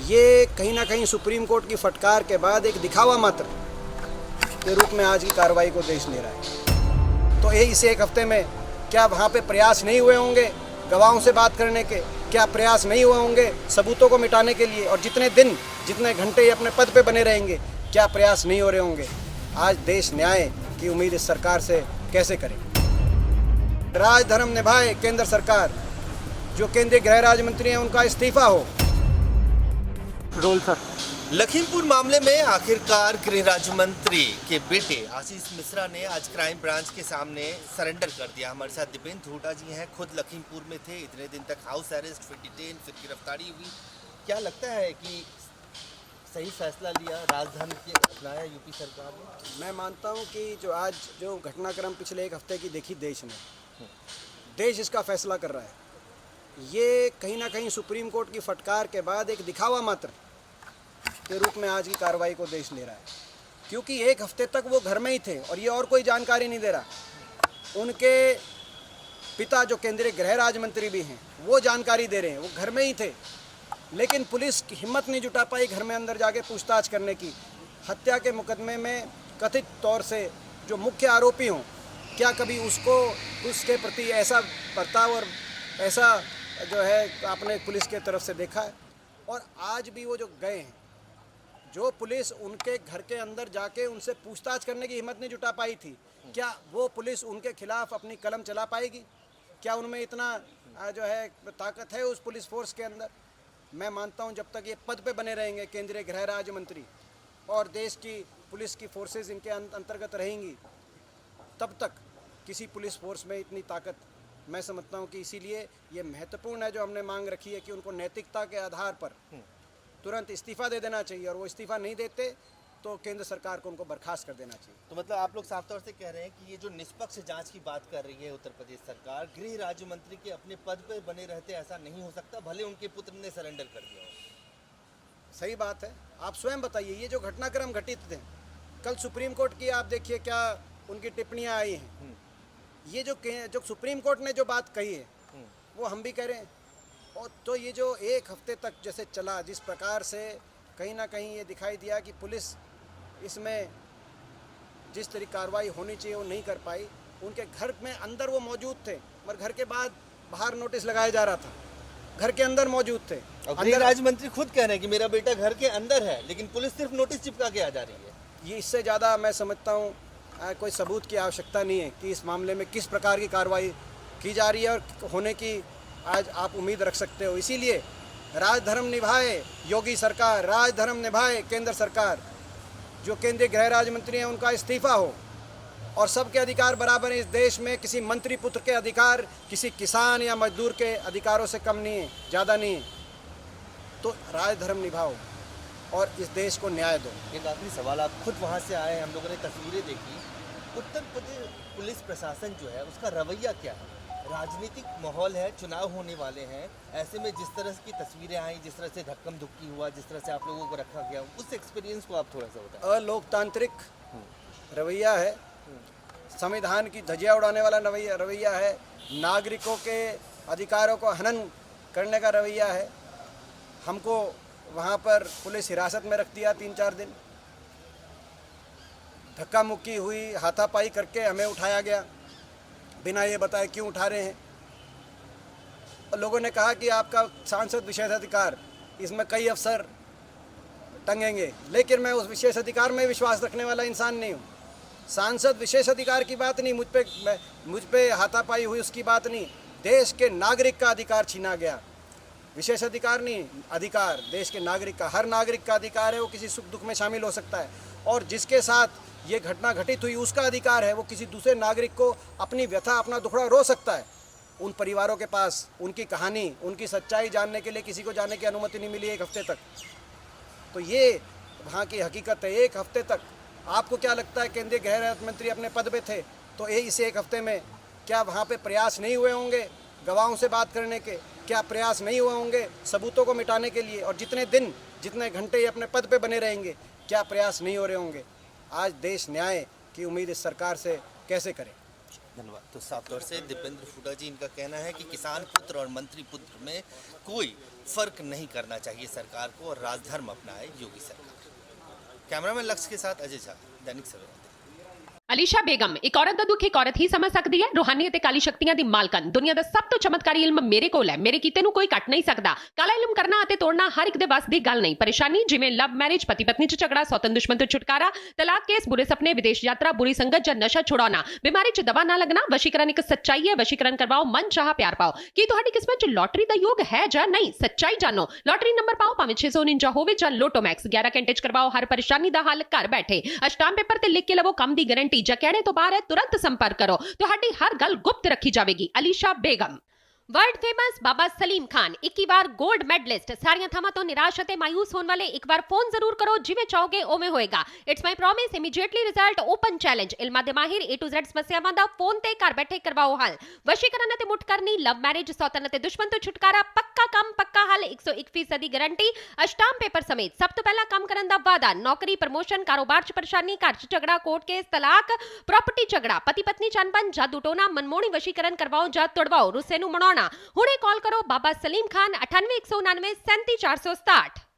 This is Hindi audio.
ये कहीं ना कहीं सुप्रीम कोर्ट की फटकार के बाद एक दिखावा मात्र के रूप में आज की कार्रवाई को देश ले रहा है। तो इस एक हफ्ते में क्या वहाँ पे प्रयास नहीं हुए होंगे गवाहों से बात करने के, क्या प्रयास नहीं हुए होंगे सबूतों को मिटाने के लिए, और जितने दिन जितने घंटे ये अपने पद पे बने रहेंगे क्या प्रयास नहीं हो रहे होंगे। आज देश न्याय की उम्मीद इस सरकार से कैसे करे। राजधर्म निभाए केंद्र सरकार, जो केंद्रीय गृह राज्य मंत्री हैं उनका इस्तीफा हो। Role sir. लखीमपुर मामले में आखिरकार गृह राज्य मंत्री के बेटे आशीष मिश्रा ने आज क्राइम ब्रांच के सामने सरेंडर कर दिया। हमारे साथ दीपेंद्र धूटा जी हैं, खुद लखीमपुर में थे, इतने दिन तक हाउस अरेस्ट, फिर डिटेन, फिर गिरफ्तारी हुई। क्या लगता है कि सही फैसला लिया, राजधानी के अपनाया यूपी सरकार ने? मैं मानता हूं कि जो घटनाक्रम पिछले एक हफ्ते की देखी देश इसका फैसला कर रहा है। ये कहीं ना कहीं सुप्रीम कोर्ट की फटकार के बाद एक दिखावा मात्र के रूप में आज की कार्रवाई को देश ले रहा है, क्योंकि एक हफ्ते तक वो घर में ही थे और ये और कोई जानकारी नहीं दे रहा। उनके पिता जो केंद्रीय गृह राज्य मंत्री भी हैं वो जानकारी दे रहे हैं, वो घर में ही थे, लेकिन पुलिस की हिम्मत नहीं जुटा पाई घर में अंदर जाके पूछताछ करने की। हत्या के मुकदमे में कथित तौर से जो मुख्य आरोपी हों, क्या कभी उसके प्रति ऐसा बर्ताव और ऐसा जो है आपने पुलिस के तरफ से देखा है? और आज भी वो जो गए हैं, जो पुलिस उनके घर के अंदर जाके उनसे पूछताछ करने की हिम्मत नहीं जुटा पाई थी, क्या वो पुलिस उनके खिलाफ अपनी कलम चला पाएगी? क्या उनमें इतना जो है ताकत है उस पुलिस फोर्स के अंदर? मैं मानता हूं जब तक ये पद पे बने रहेंगे केंद्रीय गृह राज्य मंत्री और देश की पुलिस की फोर्सेस इनके अंतर्गत रहेंगी, तब तक किसी पुलिस फोर्स में इतनी ताकत, मैं समझता हूं कि इसीलिए ये महत्वपूर्ण है जो हमने मांग रखी है कि उनको नैतिकता के आधार पर तुरंत इस्तीफा दे देना चाहिए, और वो इस्तीफा नहीं देते तो केंद्र सरकार को उनको बर्खास्त कर देना चाहिए। तो मतलब आप लोग साफ तौर से कह रहे हैं कि ये जो निष्पक्ष जांच की बात कर रही है उत्तर प्रदेश सरकार, गृह राज्य मंत्री के अपने पद पर बने रहते ऐसा नहीं हो सकता, भले उनके पुत्र ने सरेंडर कर दिया हो। सही बात है। आप स्वयं बताइए, ये जो घटनाक्रम घटित थे, कल सुप्रीम कोर्ट की आप देखिए क्या उनकी टिप्पणियाँ आई हैं। ये जो सुप्रीम कोर्ट ने जो बात कही है वो हम भी कह रहे हैं। और तो ये जो एक हफ्ते तक जैसे चला, जिस प्रकार से कहीं ना कहीं ये दिखाई दिया कि पुलिस इसमें जिस तरह कार्रवाई होनी चाहिए वो नहीं कर पाई। उनके घर में अंदर वो मौजूद थे, मगर घर के बाहर नोटिस लगाया जा रहा था, घर के अंदर मौजूद थे। गृह राज्य मंत्री खुद कह रहे हैं कि मेरा बेटा घर के अंदर है, लेकिन पुलिस सिर्फ नोटिस चिपका के आ जा रही है। ये इससे ज़्यादा मैं समझता हूँ कोई सबूत की आवश्यकता नहीं है कि इस मामले में किस प्रकार की कार्रवाई की जा रही है और होने की आज आप उम्मीद रख सकते हो। इसीलिए राजधर्म निभाए योगी सरकार, राजधर्म निभाए केंद्र सरकार, जो केंद्रीय गृह राज्य मंत्री हैं उनका इस्तीफा हो, और सबके अधिकार बराबर हैं इस देश में। किसी मंत्री पुत्र के अधिकार किसी किसान या मजदूर के अधिकारों से कम नहीं है, ज़्यादा नहीं है। तो राजधर्म निभाओ और इस देश को न्याय दो। एक आखिरी सवाल, आप खुद वहाँ से आए, हम लोगों ने तस्वीरें देखी, उत्तर प्रदेश पुलिस प्रशासन जो है उसका रवैया क्या है? राजनीतिक माहौल है, चुनाव होने वाले हैं, ऐसे में जिस तरह की तस्वीरें आई, जिस तरह से धक्कम धुक्की हुआ, जिस तरह से आप लोगों को रखा गया, उस एक्सपीरियंस को आप थोड़ा सा बताएं। अलोकतांत्रिक रवैया है, संविधान की धज्जियां उड़ाने वाला रवैया है, नागरिकों के अधिकारों को हनन करने का रवैया है। हमको वहाँ पर पुलिस हिरासत में रख दिया 3-4 दिन, धक्का मुक्की हुई, हाथापाई करके हमें उठाया गया बिना ये बताए क्यों उठा रहे हैं। और लोगों ने कहा कि आपका सांसद विशेषाधिकार, इसमें कई अफसर टंगेंगे, लेकिन मैं उस विशेषाधिकार में विश्वास रखने वाला इंसान नहीं हूँ। सांसद विशेषाधिकार की बात नहीं, मुझ पे हाथापाई हुई उसकी बात नहीं, देश के नागरिक का अधिकार छीना गया। विशेषाधिकार नहीं, अधिकार देश के नागरिक का, हर नागरिक का अधिकार है, वो किसी सुख दुख में शामिल हो सकता है, और जिसके साथ ये घटना घटित हुई उसका अधिकार है वो किसी दूसरे नागरिक को अपनी व्यथा, अपना दुखड़ा रो सकता है। उन परिवारों के पास उनकी कहानी, उनकी सच्चाई जानने के लिए किसी को जाने की अनुमति नहीं मिली एक हफ्ते तक। तो ये वहाँ की हकीकत है। एक हफ्ते तक आपको क्या लगता है केंद्रीय गृह राज्य मंत्री अपने पद पे थे, तो इस एक हफ्ते में क्या वहाँ पे प्रयास नहीं हुए होंगे गवाहों से बात करने के, क्या प्रयास नहीं हुए होंगे सबूतों को मिटाने के लिए, और जितने दिन जितने घंटे ये अपने पद पे बने रहेंगे क्या प्रयास नहीं हो रहे होंगे। आज देश न्याय की उम्मीद इस सरकार से कैसे करे। धन्यवाद। तो साफ तौर से दीपेंद्र फूटा जी, इनका कहना है कि किसान पुत्र और मंत्री पुत्र में कोई फर्क नहीं करना चाहिए सरकार को और राजधर्म अपनाए योगी सरकार। कैमरामैन लक्ष्य के साथ अजय झा, दैनिक सवेरा। ਅਲੀਸ਼ਾ ਬੇਗਮ ਇੱਕ ਔਰਤ ਦਾ ਦੁੱਖ ਇੱਕ ਔਰਤ ਹੀ ਸਮਝ ਸਕਦੀ ਹੈ। ਰੂਹਾਨੀ ਅਤੇ ਕਾਲੀ ਸ਼ਕਤੀਆਂ ਦੀ ਮਾਲਕਨ, ਦੁਨੀਆ ਦਾ ਸਭ ਤੋਂ ਚਮਤਕਾਰੀ ਇਲਮ ਮੇਰੇ ਕੋਲ ਹੈ। ਮੇਰੇ ਕੀਤੇ ਨੂੰ ਕੋਈ ਕੱਟ ਨਹੀਂ ਸਕਦਾ। ਕਾਲਾ ਇਲਮ ਕਰਨਾ ਅਤੇ ਤੋੜਨਾ ਹਰ ਇੱਕ ਦੇ ਵੱਸ ਦੀ ਗੱਲ ਨਹੀਂ। ਪਰੇਸ਼ਾਨੀ ਜਿਵੇਂ ਲਵ ਮੈਰਿਜ, ਪਤੀ ਪਤਨੀ 'ਚ ਝਗੜਾ, ਸੌਤਨ ਦੁਸ਼ਮਣ ਤੋਂ ਛੁਟਕਾਰਾ, ਤਲਾਕ ਕੇਸ, ਬੁਰੇ ਸੁਪਨੇ, ਵਿਦੇਸ਼ ਯਾਤਰਾ, ਬੁਰੀ ਸੰਗਤ ਜਾਂ ਨਸ਼ਾ ਛੁਡਾਉਣਾ, ਬਿਮਾਰੀ 'ਚ ਦਵਾ ਨਾ ਲੱਗਣਾ। ਵਸ਼ੀਕਰਨ ਇੱਕ ਸੱਚਾਈ ਹੈ। ਵਸ਼ੀਕਰਨ ਕਰਵਾਓ, ਮਨ ਚਾਹਾ ਪਿਆਰ ਪਾਓ। ਕੀ ਤੁਹਾਡੀ ਕਿਸਮਤ 'ਚ ਲੋਟਰੀ ਦਾ ਯੋਗ ਹੈ ਜਾਂ ਨਹੀਂ? ਸੱਚਾਈ ਜਾਣੋ। ਲੋਟਰੀ ਨੰਬਰ ਪਾਓ, ਭਾਵੇਂ 649 ਹੋਵੇ ਜਾਂ ਲੋਟੋ ਮੈਕਸ। 11 ਘੰਟੇ 'ਚ ਕਰਵਾਓ ਹਰ ਪਰੇਸ਼ਾਨੀ ਦਾ ਹੱਲ ਘਰ ਬੈਠੇ। ਅਸ਼ਟਾਮ ਪੇਪਰ ਤੇ ਲਿਖ ਕੇ ਲਵੋ ਕੰਮ ਦੀ ਗਾਰੰਟੀ। ਜਾਂ ਕਹਿਣੇ ਤੋਂ ਬਾਹਰ तुरंत संपर्क करो, ਤੁਹਾਡੀ ਹਰ ਗੱਲ ਗੁਪਤ ਰੱਖੀ ਜਾਵੇਗੀ। ਅਲੀਸ਼ਾ ਬੇਗਮ। वर्ल्ड फेमस बाबा सलीम खान 21 ਵਾਰ 골ਡ ਮੈਡਲਿਸਟ। ਸਾਰੀਆਂ ਥਾਵਾਂ ਤੋਂ ਨਿਰਾਸ਼ ਅਤੇ ਮਾਇੂਸ ਹੋਣ ਵਾਲੇ ਇੱਕ ਵਾਰ ਫੋਨ ਜ਼ਰੂਰ ਕਰੋ। ਜਿਵੇਂ ਚਾਹੋਗੇ ਉਵੇਂ ਹੋਏਗਾ। It's my promise, immediately result, open challenge. ਇਲਮਾਂ ਦੇ ਮਾਹਿਰ A to Z ਸਮੱਸਿਆਵਾਂ ਦਾ ਫੋਨ ਤੇ ਘਰ ਬੈਠੇ ਕਰਵਾਓ ਹੱਲ। ਵਸ਼ੀਕਰਨ ਅਤੇ ਮੁੱਠ ਕਰਨੀ, ਲਵ ਮੈਰਿਜ, ਸੌਤਨ ਅਤੇ ਦੁਸ਼ਮਣ ਤੋਂ ਛੁਟਕਾਰਾ, ਪੱਕਾ ਕੰਮ, ਪੱਕਾ ਹੱਲ, 101% ਦੀ ਗਾਰੰਟੀ। ਅਸ਼ਟਾਮ ਪੇਪਰ ਸਮੇਤ ਸਭ ਤੋਂ ਪਹਿਲਾਂ ਕੰਮ ਕਰਨ ਦਾ ਵਾਅਦਾ। ਨੌਕਰੀ, ਪ੍ਰਮੋਸ਼ਨ, ਕਾਰੋਬਾਰ 'ਚ ਪਰੇਸ਼ਾਨੀ, ਘਰ 'ਚ ਝਗੜਾ, ਕੋਰਟ ਕੇਸ, ਤਲਾਕ, ਪ੍ਰਾਪਰਟੀ ਝਗੜਾ, ਪਤੀ ਪਤਨੀ 'ਚ ਅਣਬਣ, ਜਾਦੂ ਟੋਨਾ, ਮਨਮੋਹਣੀ ਵਸ਼ੀਕਰਨ ਕਰਵਾਓ ਜਾਂ ਤੁੜਵਾਓ, ਰੁੱਸੇ ਨੂੰ ਮਨਾਉਣਾ। ਹੁਣੇ ਕਾਲ ਕਰੋ ਬਾਬਾ ਸਲੀਮ ਖਾਨ 98 199 37 467।